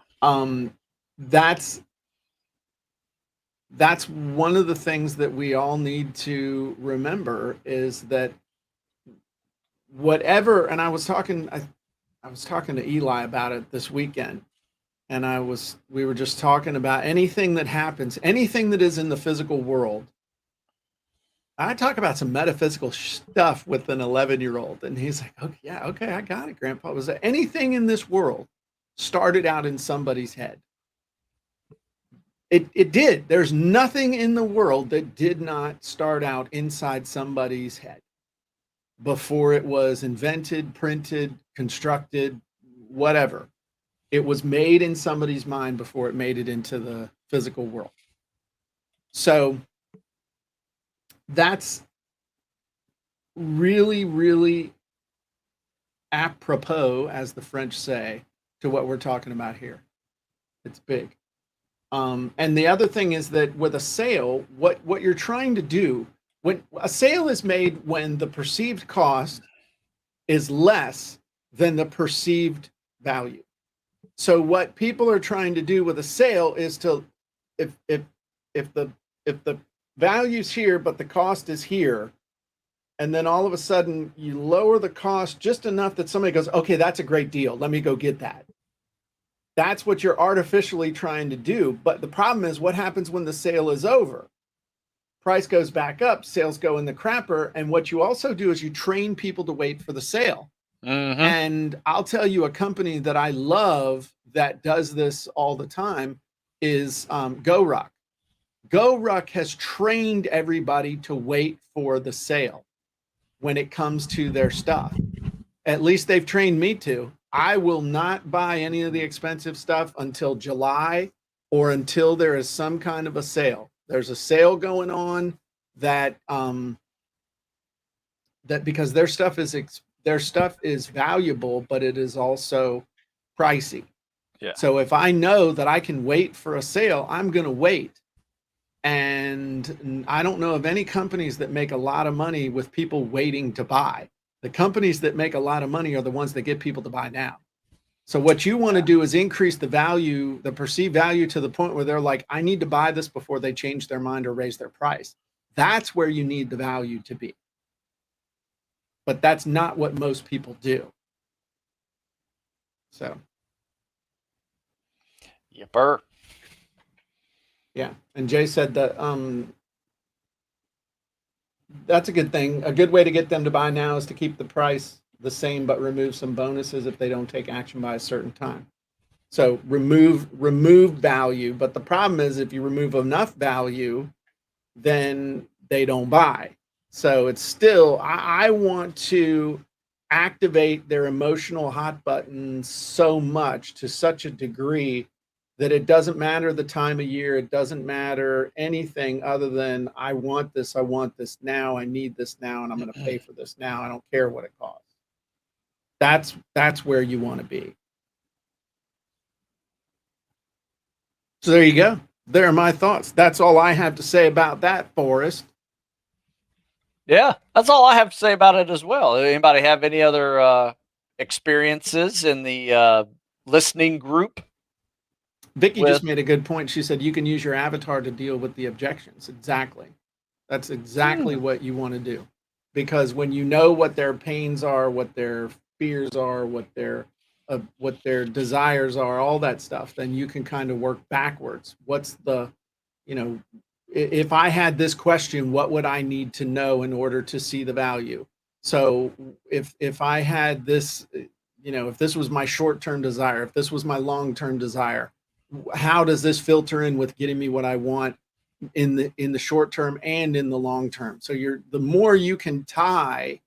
That's one of the things that we all need to remember, is that whatever, and I was talking, I was talking to Eli about it this weekend, and we were just talking about anything that happens, anything that is in the physical world. I talk about some metaphysical stuff with an 11-year-old, and he's like, "Okay, yeah, okay, I got it, Grandpa." Was there anything in this world started out in somebody's head? It did. There's nothing in the world that did not start out inside somebody's head before it was invented, printed, constructed, whatever. It was made in somebody's mind before it made it into the physical world. So that's really, really apropos, as the French say, to what we're talking about here. It's big. And the other thing is that with a sale, what you're trying to do, when a sale is made when the perceived cost is less than the perceived value. So what people are trying to do with a sale is to, if the value's here but the cost is here, and then all of a sudden you lower the cost just enough that somebody goes, okay, that's a great deal, let me go get that. That's what you're artificially trying to do. But the problem is, what happens when the sale is over? Price goes back up, sales go in the crapper, and what you also do is you train people to wait for the sale. Mm-hmm. And I'll tell you, a company that I love that does this all the time is GoRuck. GoRuck has trained everybody to wait for the sale when it comes to their stuff. At least they've trained me to. I will not buy any of the expensive stuff until July or until there is some kind of a sale. There's a sale going on that because their stuff is valuable, but it is also pricey. Yeah. So if I know that I can wait for a sale, I'm going to wait. And I don't know of any companies that make a lot of money with people waiting to buy. The companies that make a lot of money are the ones that get people to buy now. So what you want to do is increase the value, the perceived value, to the point where they're like, I need to buy this before they change their mind or raise their price. That's where you need the value to be. But that's not what most people do. So. Yepper. Yeah. And Jay said that that's a good thing. A good way to get them to buy now is to keep the price the same, but remove some bonuses if they don't take action by a certain time. So remove value. But the problem is, if you remove enough value, then they don't buy. So it's still, I want to activate their emotional hot buttons so much, to such a degree, that it doesn't matter the time of year. It doesn't matter anything other than, I want this now, I need this now, and I'm going to pay for this now. I don't care what it costs. That's where you want to be. So there you go. There are my thoughts. That's all I have to say about that, Forrest. Yeah, that's all I have to say about it as well. Anybody have any other experiences in the listening group? Vicky just made a good point. She said you can use your avatar to deal with the objections. Exactly. That's exactly what you want to do. Because when you know what their pains are, what their fears are, what their desires are, all that stuff, then you can kind of work backwards. What's the, if I had this question, what would I need to know in order to see the value? So if I had this, if this was my short-term desire, if this was my long-term desire, how does this filter in with getting me what I want in the short term and in the long term? So the more you can tie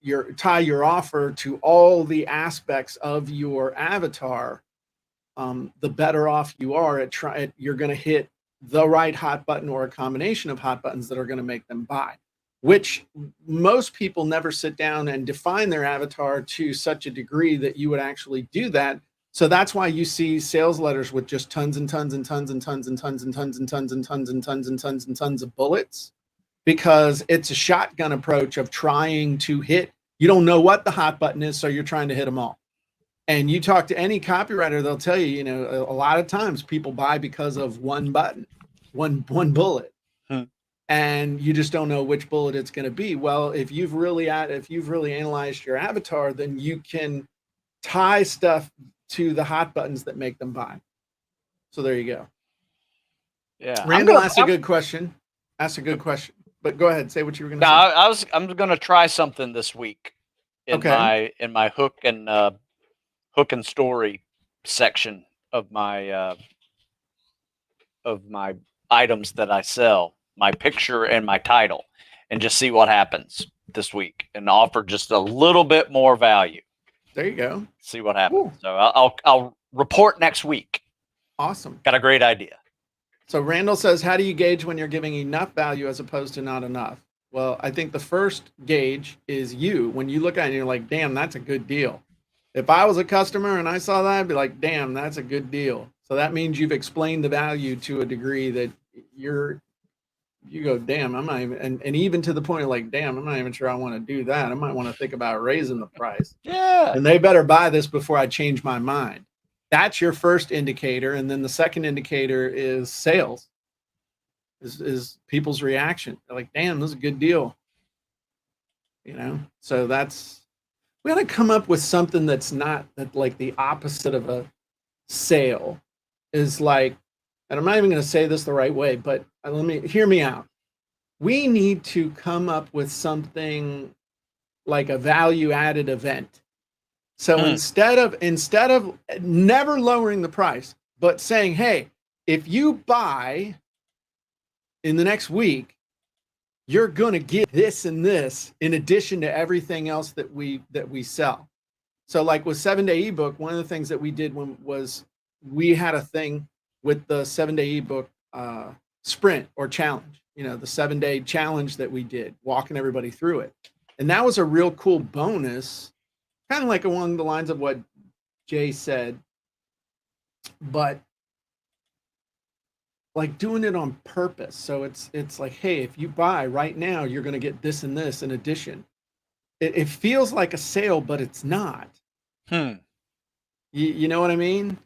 your offer to all the aspects of your avatar, the better off you are you're going to hit the right hot button, or a combination of hot buttons that are going to make them buy, which most people never sit down and define their avatar to such a degree that you would actually do that. So that's why you see sales letters with just tons and tons and tons and tons and tons and tons and tons and tons and tons and tons and tons of bullets, because it's a shotgun approach of trying to hit. You don't know what the hot button is, so you're trying to hit them all. And you talk to any copywriter, they'll tell you, a lot of times people buy because of one button, one bullet. And you just don't know which bullet it's going to be. Well, if you've really analyzed your avatar, then you can tie stuff to the hot buttons that make them buy. So there you go. Yeah. Randall asked a good question. But go ahead, say what you were going to say. I'm going to try something this week in my hook and story section of my items that I sell, my picture and my title, and just see what happens this week and offer just a little bit more value. There you go. See what happens. Ooh. So I'll report next week. Awesome. Got a great idea. So Randall says, how do you gauge when you're giving enough value as opposed to not enough? Well, I think the first gauge is you. When you look at it and you're like, damn, that's a good deal. If I was a customer and I saw that, I'd be like, damn, that's a good deal. So that means you've explained the value to a degree that you go, damn, I'm not even, and even to the point of like, damn, I'm not even sure I want to do that. I might want to think about raising the price. Yeah. And they better buy this before I change my mind. That's your first indicator. And then the second indicator is sales, is people's reaction. They're like, damn, this is a good deal. So we got to come up with something that's not that like the opposite of a sale is like, and I'm not even going to say this the right way, but hear me out. We need to come up with something like a value added event. So instead of never lowering the price, but saying, hey, if you buy in the next week, you're going to get this and this in addition to everything else that we sell. So like with 7-Day ebook, one of the things that we did was we had a thing with the 7-Day ebook sprint or challenge, the 7-day challenge that we did, walking everybody through it. And that was a real cool bonus, kind of like along the lines of what Jay said, but like doing it on purpose. So it's like, hey, if you buy right now, you're going to get this and this in addition. It feels like a sale, but it's not. You know what I mean?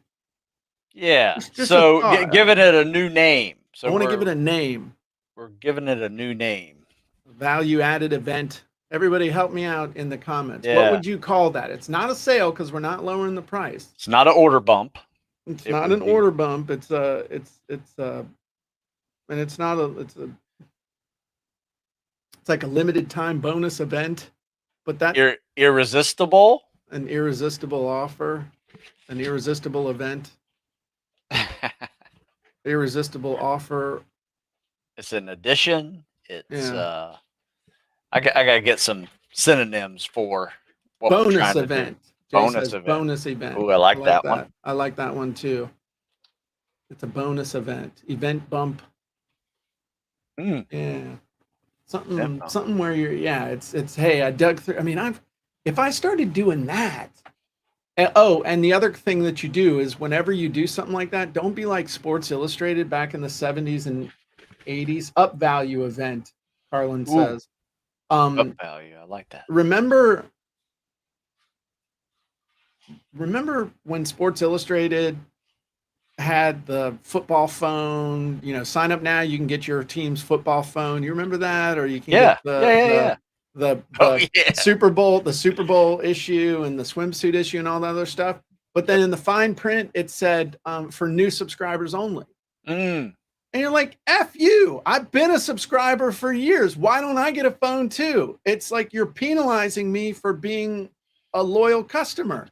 Yeah. So giving it a new name. So I want to give it a name. We're giving it a new name. Value added event. Everybody help me out in the comments. Yeah. What would you call that? It's not a sale because we're not lowering the price. It's not an order bump. It's not an order bump. It's like a limited time bonus event, but that irresistible, an irresistible offer, an irresistible event, irresistible offer. It's an addition. It's I gotta get some synonyms for what bonus event. Bonus event. Bonus event. Ooh, I like that one. I like that one too. It's a bonus event. Event bump. Yeah. Something where you're it's hey, I dug through. I mean, if I started doing that. And the other thing that you do is whenever you do something like that, don't be like Sports Illustrated back in the 70s and 80s. Up value event, Carlin says. Up value. I like that. Remember when Sports Illustrated had the football phone, sign up now, you can get your team's football phone. You remember that? Or you can get the Super Bowl issue and the swimsuit issue and all that other stuff. But then in the fine print, it said for new subscribers only. And you're like, F you, I've been a subscriber for years. Why don't I get a phone too? It's like you're penalizing me for being a loyal customer.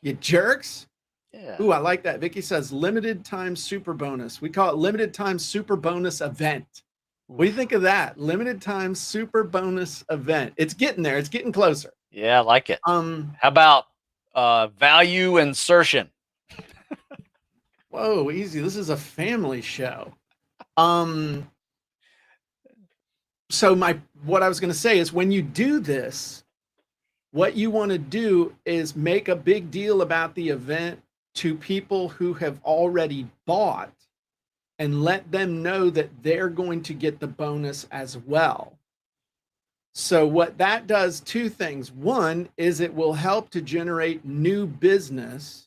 You jerks. Yeah. Ooh, I like that. Vicky says limited time super bonus. We call it limited time super bonus event. What do you think of that? Limited time super bonus event. It's getting there. It's getting closer. Yeah, I like it. How about value insertion? Whoa, easy. This is a family show. So what I was going to say is when you do this, what you want to do is make a big deal about the event to people who have already bought and let them know that they're going to get the bonus as well. So what that does, two things. One is it will help to generate new business.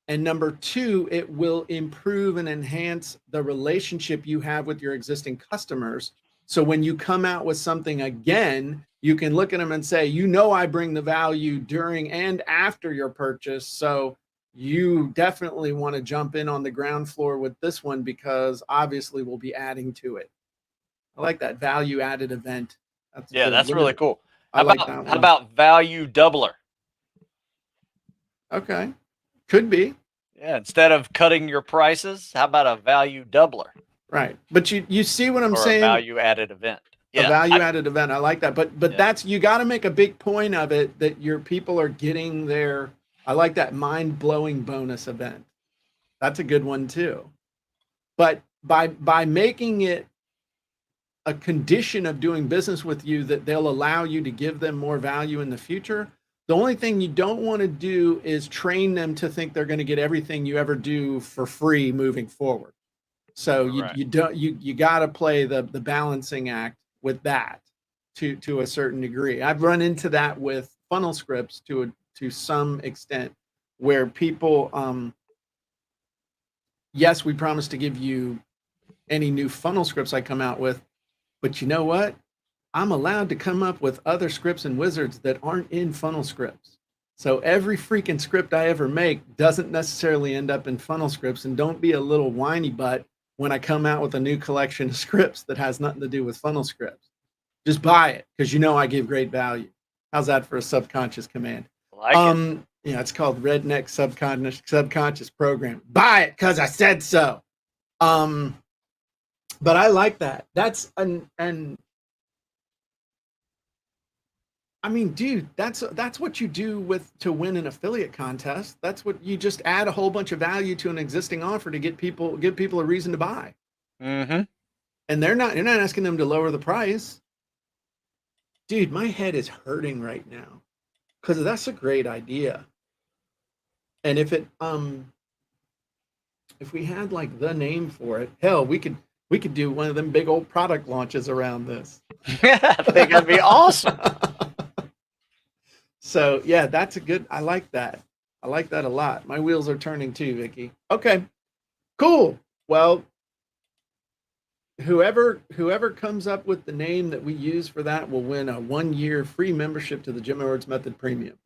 And number two, it will improve and enhance the relationship you have with your existing customers So when you come out with something again, you can look at them and say, you know, I bring the value during and after your purchase. So you definitely want to jump in on the ground floor with this one because obviously we'll be adding to it. I like that value added event. That's Yeah, good. that's What really is- cool. I like that How one. about value doubler? Okay. Could be. Yeah, instead of cutting your prices, how about a value doubler Right. But you see what I'm or a saying? value added event? A Yeah, value added event. I like that. But Yeah. that's, you got to make a big point of it that your people are getting their, I like that mind blowing bonus event. That's a good one too. But by making it a condition of doing business with you that they'll allow you to give them more value in the future, the only thing you don't want to do is train them to think they're going to get everything you ever do for free moving forward. So Right. you got to play the balancing act with that to a certain degree. I've run into that with funnel scripts to some extent, where people, yes, we promise to give you any new funnel scripts I come out with, but you know what? I'm allowed to come up with other scripts and wizards that aren't in funnel scripts. So every freaking script I ever make doesn't necessarily end up in funnel scripts. And don't be a little whiny butt when I come out with a new collection of scripts that has nothing to do with funnel scripts. Just buy it because you know I give great value. How's that for a subconscious command? Like it. Yeah, it's called Redneck Subconscious Program. Buy it because I said so. But I like that. That's and I mean, dude, that's what you do to win an affiliate contest. That's what you just add a whole bunch of value to an existing offer to give people a reason to buy. Mm-hmm. And you're not asking them to lower the price. Dude, my head is hurting right now because that's a great idea. And if we had like the name for it, hell, we could do one of them big old product launches around this. I think that'd be awesome. So yeah, that's a good, I like that. I like that a lot. My wheels are turning too, Vicky. Okay, cool. Well, whoever comes up with the name that we use for that will win a 1-year free membership to the Jim Edwards Method Premium.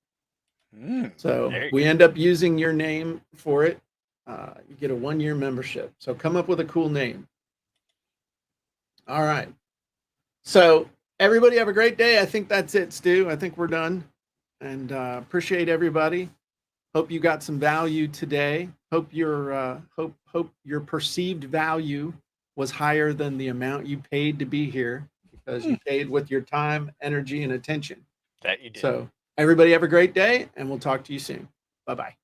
So we end up using your name for it. You get a 1-year membership. So come up with a cool name. All right. So everybody have a great day. I think that's it, Stu. I think we're done. And appreciate everybody. Hope you got some value today. Hope your perceived value was higher than the amount you paid to be here, because you paid with your time, energy, and attention. That you did. So everybody have a great day, and we'll talk to you soon. Bye-bye.